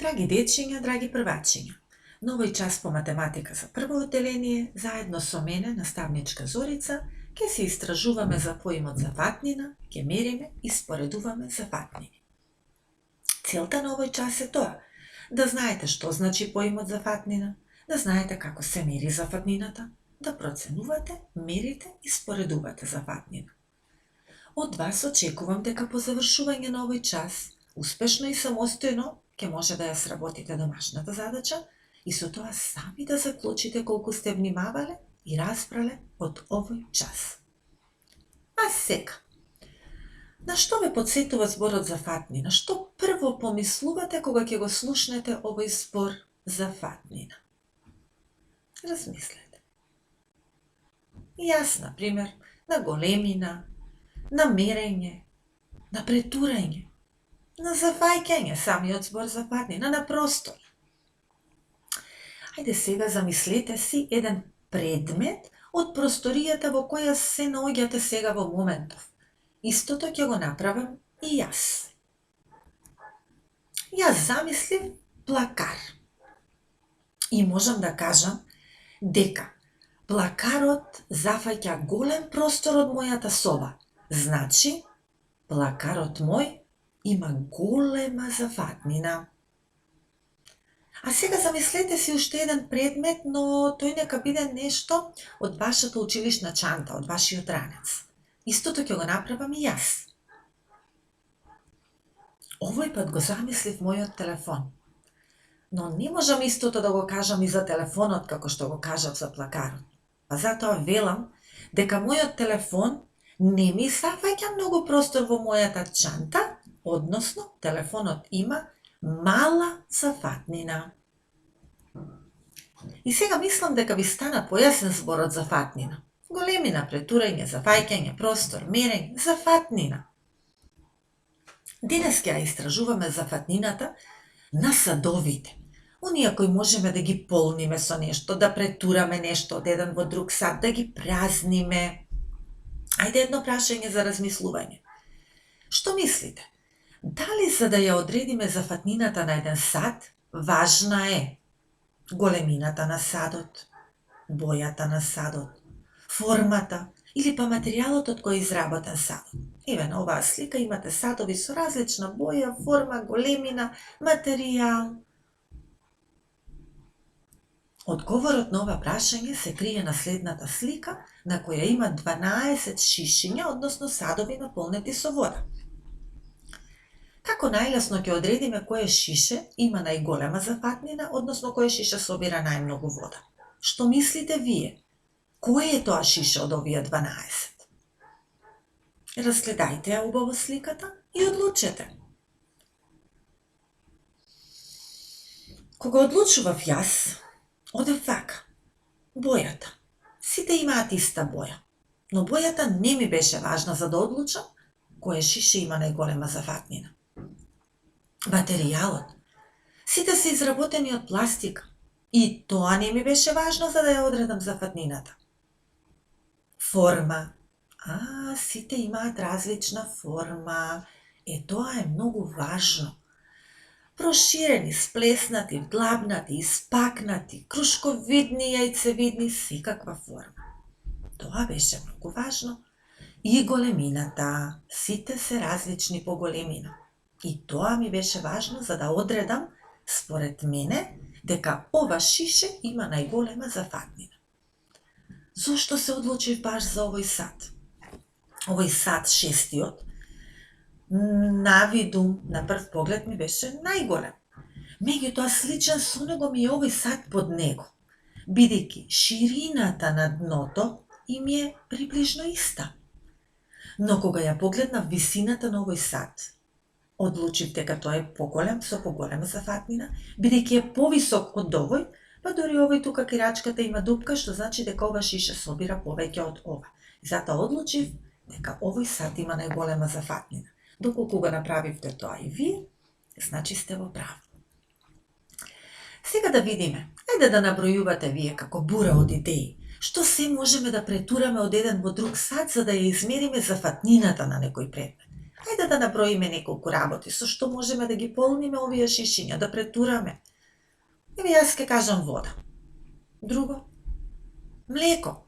Драги дечиња, драги првачиња, на овој час по математика за прво одделение, заедно со мене, наставничка Зорица, ќе се истражуваме за поимот за фатнина, ќе мериме и споредуваме за фатнини. Целта на овој час е тоа, да знаете што значи поимот за фатнина, да знаете како се мери за фатнината, да проценувате, мерите и споредувате за фатнина. Од вас очекувам дека по завршување на овој час, успешно и самостојно, ќе може да ја сработите домашната задача и со тоа сами да заклучите колку сте внимавале и разбрале од овој час. А сега, на што ве подсетува зборот за фатнина? Што прво помислувате кога ќе го слушнете овој збор за фатнина? Размислете. Јас, на пример, на големина, на мерење, на претурање, на зафаќање, самиот збор за фатнина, на простор. Ајде сега замислете си еден предмет од просторијата во која се наоѓате сега во моментов. Истото ќе го направам и јас. Јас замислив плакар. И можам да кажам дека плакарот зафаќа голем простор од мојата соба. Значи, плакарот мој има голема зафатнина. А сега замислете си уште еден предмет, но тој нека биде нешто од вашата училишна чанта, од вашиот ранец. Истото ќе го направам и јас. Овој пат го замислив мојот телефон. Но не можам истото да го кажам и за телефонот како што го кажав за плакарот. Па затоа велам дека мојот телефон не ми зафаќа многу простор во мојата чанта, односно телефонот има мала зафатнина. И сега мислам дека ви стана појасен зборот за фатнина. Големина, претурање, зафаќање, простор, мерење, зафатнина. Денес ќе ја истражуваме зафатнината на садовите. Оние кои можеме да ги полниме со нешто, да претураме нешто од еден во друг сад, да ги празниме. Ајде едно прашање за размислување. Што мислите? Дали за да ја одредиме зафатнината на еден сад, важна е големината на садот, бојата на садот, формата или па материјалот од кој е изработен садот? Еве на оваа слика имате садови со различна боја, форма, големина, материјал. Одговорот на ова прашање се крие на следната слика, на која има 12 шишиња, односно садови наполнети со вода. Како најлесно ќе одредиме кое шише има најголема зафатнина, односно кое шише собира најмногу вода? Што мислите вие? Кој е тоа шише од овие 12? Разгледајте ја убаво сликата и одлучете. Кога одлучував јас, одев вака. Бојата. Сите имаат иста боја, но бојата не ми беше важна за да одлучам кое шише има најголема зафатнина. Материјалот. Сите се изработени од пластика и тоа не ми беше важно за да ја одредам зафатнината. Форма. Сите имаат различна форма. Тоа е многу важно. Проширени, сплеснати, вдлабнати, испакнати, крушковидни, јајцевидни, секаква форма. Тоа беше многу важно. И големината. Сите се различни по големина. И тоа ми беше важно за да одредам, според мене, дека ова шише има најголема зафатнина. Зошто се одлучив баш за овој сад? Овој сад, шестиот, на виду, на прв поглед ми беше најголем. Меѓутоа сличен со него ми е овој сад под него, бидејќи ширината на дното им е приближно иста. Но кога ја погледнав висината на овој сад, одлучив дека тој е поголем, со поголема зафатнина, бидејќи е повисок од овој, па дури овој тука кирачката има дупка, што значи дека ова шише собира повеќе од ова. Затоа одлучив дека овој сад има најголема зафатнина. Доколку го направивте тоа и вие, значи сте во право. Сега да видиме, ајде да набројувате вие како бура од идеи, што се можеме да претураме од еден во друг сад за да ја измериме зафатнината на некој предмет. Хајде да наброиме неколку работи со што можеме да ги полниме овие шишиња, да претураме. Еве јас ќе кажам вода. Друго, млеко.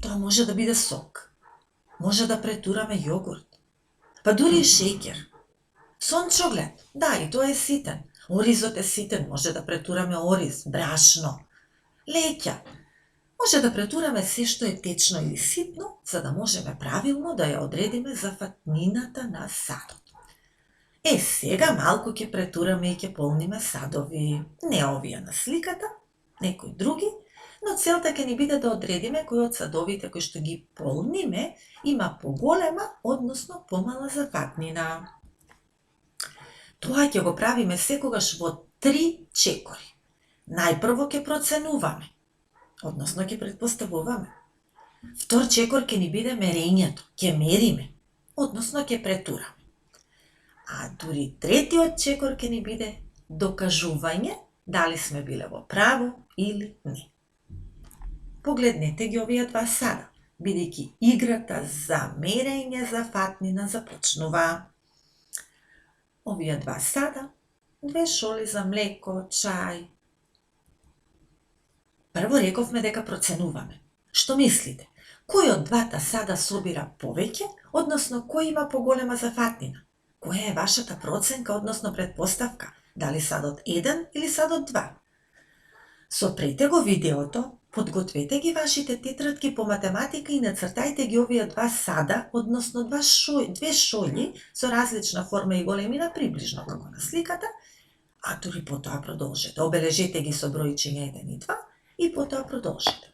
Тоа може да биде сок. Може да претураме јогурт. Па дури и шеќер. Сончоглед, да, и тоа е ситен. Оризот е ситен, може да претураме ориз, брашно. Леќа. Може да претураме се што е течно или ситно, за да можеме правилно да ја одредиме зафатнината на садот. Сега малку ќе претураме и ќе полниме садови. Не овие на сликата, некои други, но целта ќе ни биде да одредиме кој од садовите кои што ги полниме има поголема, односно помала зафатнина. Тоа ќе го правиме секогаш во 3 чекори. Најпрво ќе проценуваме, односно ќе претпоставуваме. Втор чекор ќе ни биде мерењето, ќе мериме, односно ќе претураме. А дури третиот чекор ќе ни биде докажување дали сме биле во право или не. Погледнете ги овие два сада, бидејќи играта за мерење зафатнина започнува. Овие два сада, 2 шоли за млеко, чај. Прво рековме дека проценуваме. Што мислите? Кој од двата сада собира повеќе, односно кој има поголема зафатнина? Која е вашата проценка, односно предпоставка? Дали садот 1 или садот 2? Сопрете го видеото, подгответе ги вашите тетрадки по математика и нацртајте ги овие два сада, односно две шолји со различна форма и големина, приближно како на сликата, а дури потоа продолжете. Обележете ги со бројчиња 1 и 2 и потоа продолжете.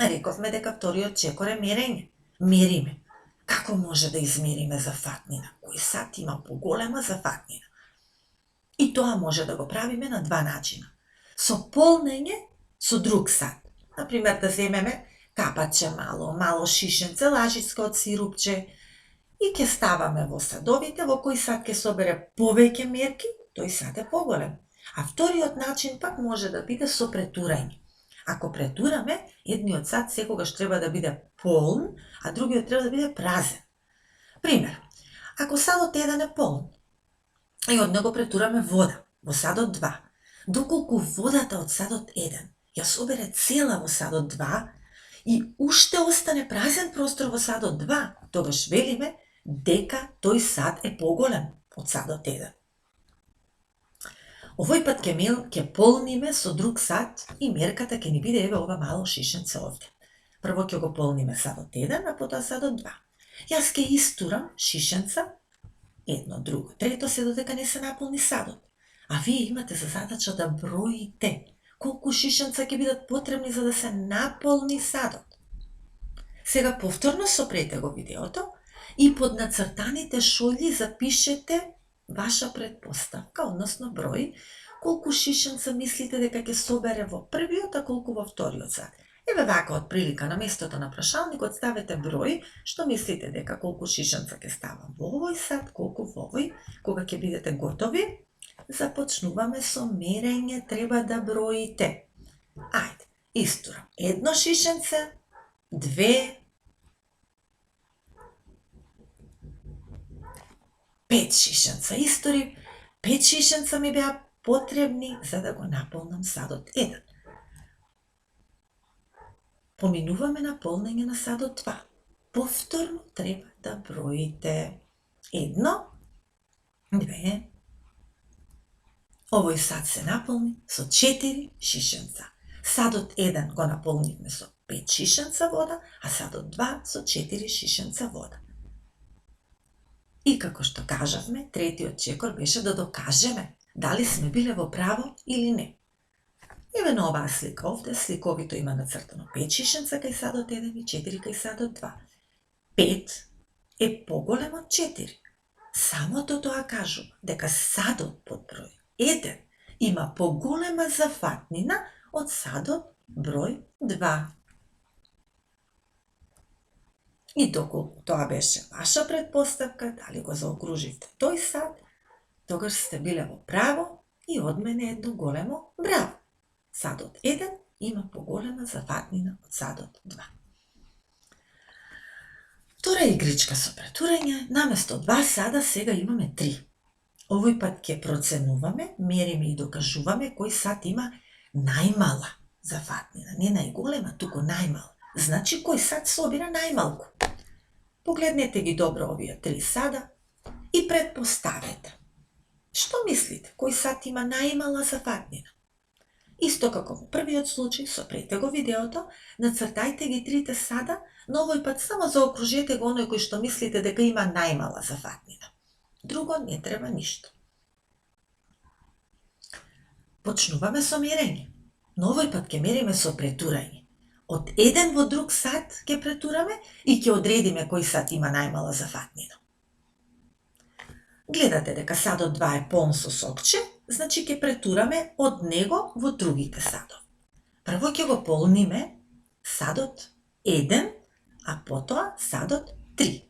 Рековме дека вториот чекор е мерење. Мериме. Како може да измериме зафатнина? Кој сад има поголема зафатнина? И тоа може да го правиме на два начина. Со полнење со друг сад. Например, да земеме капаче мало шишенце, лажичка од сирупче и ќе ставаме во садовите во кој сад ќе собере повеќе мерки, тој сад е поголем. А вториот начин пак може да биде со претурање. Ако претураме, едниот сад секогаш треба да биде полн, а другиот треба да биде празен. Пример, ако садот 1 е полн, и од него претураме вода во садот 2, доколку водата од садот 1 ја собере цела во садот 2 и уште остане празен простор во садот 2, тогаш велиме дека тој сад е поголем од садот 1. Овој пат ќе полниме со друг сад и мерката ќе ни биде еве ова мало шишенце овде. Прво ќе го полниме садот 1, а потоа садот 2. Јас ќе истурам шишенца, едно, друго, трето, се додека не се наполни садот. А вие имате за задача да броите колку шишенца ќе бидат потребни за да се наполни садот. Сега повторно сопрете го видеото и под нацртаните шолји запишете ваша предпоставка, односно број, колку шишенца мислите дека ќе собере во првиот, а колку во вториот сад. Еве вака од прилика на местото на прашалникот ставете број, што мислите дека колку шишенца ќе става во овој сад, колку во овој. Кога ќе бидете готови, започнуваме со мерење, треба да броите. Ајде, истурам. Едно шишенце, 2, 5 шишенца истори, 5 шишенца ми беа потребни за да го наполнам садот 1. Поминуваме на полнење на садот 2. Повторно треба да броите. 1, 2. Овој сад се наполни со 4 шишенца. Садот 1 го наполнивме со 5 шишенца вода, а садот 2 со 4 шишенца вода. И како што кажавме, третиот чекор беше да докажеме дали сме биле во право или не. Еве на оваа слика овде, сликовито има нацртано 5 шишенца кај садот 1 и 4 кај садот 2. 5 е поголем од 4. Самото тоа кажува дека садот под број 1 има поголема зафатнина од садот број 2. И доколку тоа беше ваша предпоставка, дали го заокруживте тој сад, тогаш сте биле во право и од мене едно големо браво. Садот 1 има поголема зафатнина од садот 2. Втора игричка со претурање, наместо 2 сада сега имаме 3. Овој пат ќе проценуваме, мериме и докажуваме кој сад има најмала зафатнина. Не најголема, туку најмала. Значи кој сад собира најмалку. Погледнете ги добро овие 3 сада и предпоставете. Што мислите, кој сад има најмала зафатнина? Исто како во првиот случај, сопрете го видеото, нацртајте ги трите сада, но овој пат само заокружете го оној кој што мислите дека има најмала зафатнина. Друго не треба ништо. Почнуваме со мерење, но овој пат ќе мериме со претурање. Од еден во друг сад ќе претураме и ќе одредиме кој сад има најмала зафатнина. Гледате дека садот 2 е полн со сокче, значи ќе претураме од него во другите садови. Прво ќе го полниме садот 1, а потоа садот 3.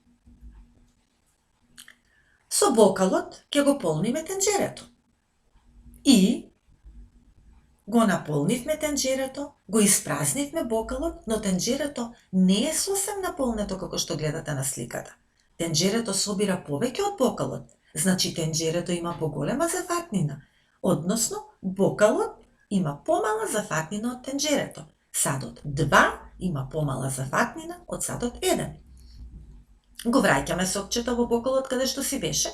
Со бокалот ќе го полниме тенџерето. И го наполнивме тенџерето, го испразнивме бокалот, но тенџерето не е сосем наполнето како што гледате на сликата. Тенџерето собира повеќе од бокалот, значи тенџерето има поголема зафатнина, односно бокалот има помала зафатнина од тенџерето. Садот 2 има помала зафатнина од садот 1. Го враќаме сокчето во бокалот каде што си беше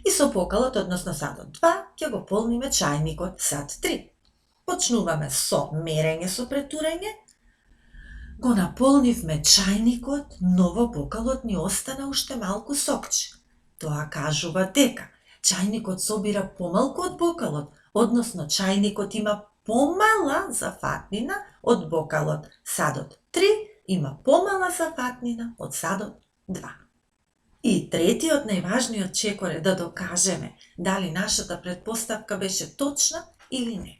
и со бокалот, односно садот 2, ќе го полниме чајникот сад 3. Почнуваме со мерење со претурање. Го наполнивме чајникот, но во бокалот ни остана уште малку сокче. Тоа кажува дека чајникот собира помалку од бокалот, односно чајникот има помала зафатнина од бокалот. Садот 3 има помала зафатнина од садот 2. И третиот најважниот чекор е да докажеме дали нашата предпоставка беше точна или не.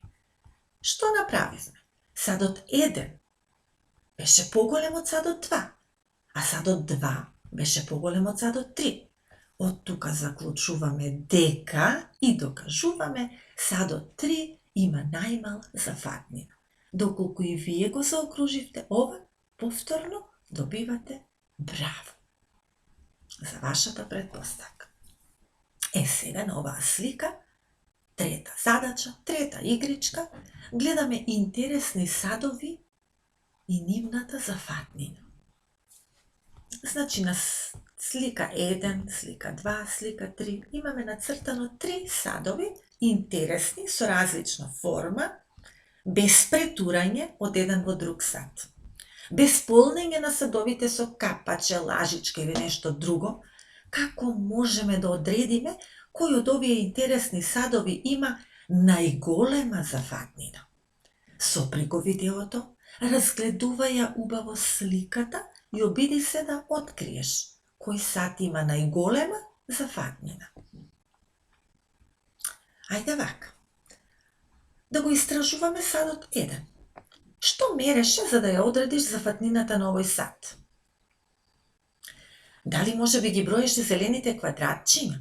Што направивме? Садот 1 беше поголем од садот 2, а садот 2 беше поголем од садот 3. Од тука заклучуваме дека и докажуваме садот 3 има најмал зафатнина. Доколку и вие го заокруживте ова, повторно добивате браво за вашата предпоставка. Сега на оваа слика, трета задача, трета игричка, гледаме интересни садови и нивната зафатнина. Значи на слика 1, слика 2, слика 3 имаме нацртано 3 садови, интересни, со различна форма, без претурање од еден во друг сад. Без полнење на садовите со капаче, лажичка или нешто друго, како можеме да одредиме кој од овие интересни садови има најголема зафатнина? Сопри го видеото, разгледувај ја убаво сликата и обиди се да откриеш кој сад има најголема зафатнина. Ајде вака. Да го истражуваме садот 1. Што мереше за да ја одредиш зафатнината на овој сад? Дали може би ги броеше зелените квадратчиња?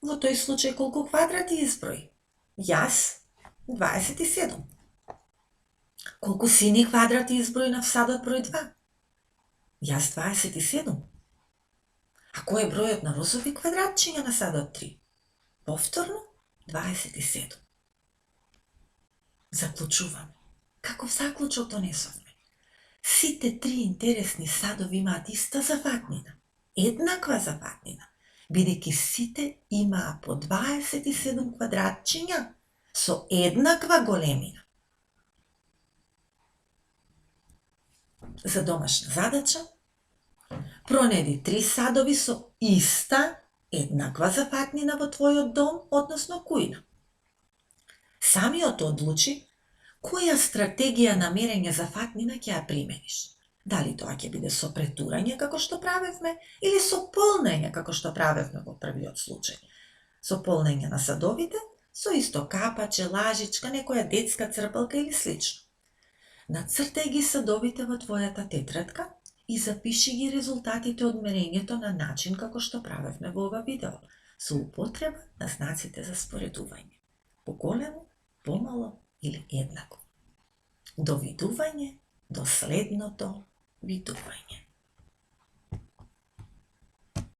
Во тој случај колку квадрати изброи? Јас 27. Колку сини квадрати изброи на садот број 2? Јас 27. А кој е бројот на розови квадратчиња на садот 3? Повторно 27. Заклучуваме. Каков заклучок донесовме? Сите 3 интересни садови имаат иста зафатнина, еднаква зафатнина, бидејќи сите имаа по 27 квадратчиња со еднаква големина. За домашна задача, пронеди 3 садови со иста, еднаква зафатнина во твојот дом, односно кујна. Самиот одлучи која стратегија на мерење зафатнина ќе ја примениш. Дали тоа ќе биде со претурање како што правевме или со полнење како што правевме во првиот случај. Со полнење на садовите, со исто капаче, лажичка, некоја детска црпалка или слично. Нацртај ги садовите во твојата тетрадка и запиши ги резултатите од мерењето на начин како што правевме во ова видео, со употреба на знаците за споредување. Поголемо, помало или еднакво. До видување, до следното видување.